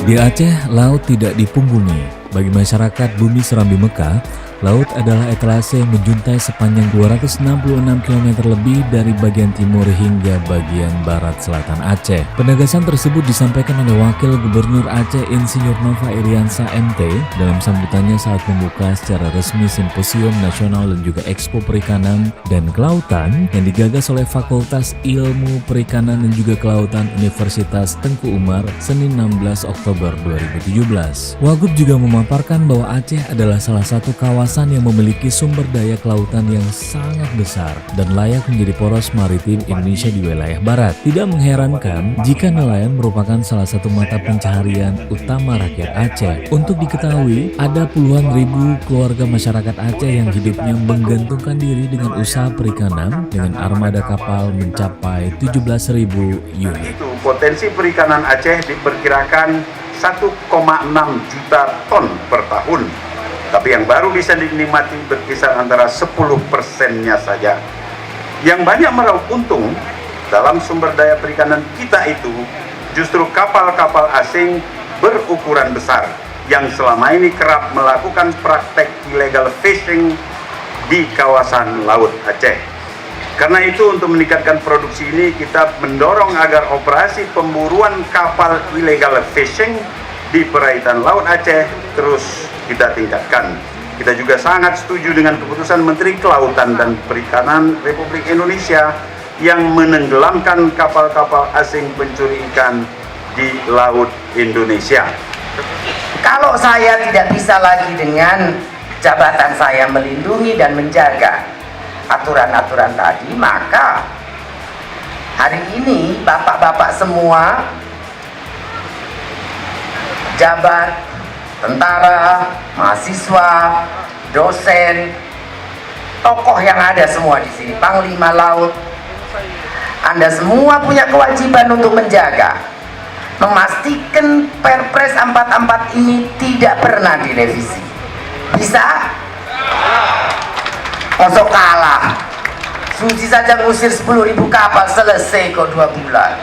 Di Aceh, laut tidak dipunggungi. Bagi masyarakat bumi Serambi Mekah, laut adalah etalase yang menjuntai sepanjang 266 km lebih dari bagian timur hingga bagian barat selatan Aceh. Penegasan tersebut disampaikan oleh Wakil Gubernur Aceh Insinyur Nova Iriansa MT dalam sambutannya saat membuka secara resmi Simposium Nasional dan juga Expo Perikanan dan Kelautan yang digagas oleh Fakultas Ilmu Perikanan dan juga Kelautan Universitas Tengku Umar Senin 16 Oktober 2017. Wagub juga memaparkan bahwa Aceh adalah salah satu kawasan yang memiliki sumber daya kelautan yang sangat besar dan layak menjadi poros maritim Indonesia di wilayah barat. Tidak mengherankan jika nelayan merupakan salah satu mata pencaharian utama rakyat Aceh. Untuk diketahui, ada puluhan ribu keluarga masyarakat Aceh yang hidupnya menggantungkan diri dengan usaha perikanan dengan armada kapal mencapai 17.000 unit. Potensi perikanan Aceh diperkirakan 1,6 juta ton per tahun. Tapi yang baru bisa dinikmati berkisar antara 10%-nya saja. Yang banyak meraup untung dalam sumber daya perikanan kita itu justru kapal-kapal asing berukuran besar yang selama ini kerap melakukan praktek illegal fishing di kawasan Laut Aceh. Karena itu untuk meningkatkan produksi ini kita mendorong agar operasi pemburuan kapal illegal fishing di perairan Laut Aceh terus kita tingkatkan. Kita juga sangat setuju dengan keputusan Menteri Kelautan dan Perikanan Republik Indonesia yang menenggelamkan kapal-kapal asing pencuri ikan di Laut Indonesia. Kalau saya tidak bisa lagi dengan jabatan saya melindungi dan menjaga aturan-aturan tadi, maka hari ini bapak-bapak semua, jabat, tentara, mahasiswa, dosen, tokoh yang ada semua di sini, Panglima Laut, Anda semua punya kewajiban untuk menjaga, memastikan Perpres 44 ini tidak pernah direvisi. Bisa? Masuk kalah. Susi saja ngusir 10.000 kapal, selesai kok 2 bulan.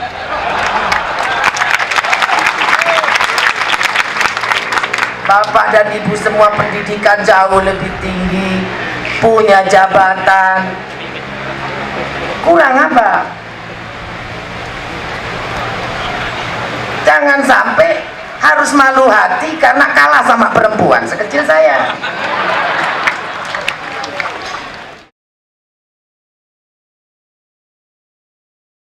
Bapak dan ibu semua pendidikan jauh lebih tinggi, punya jabatan. Kurang apa? Jangan sampai harus malu hati karena kalah sama perempuan sekecil saya.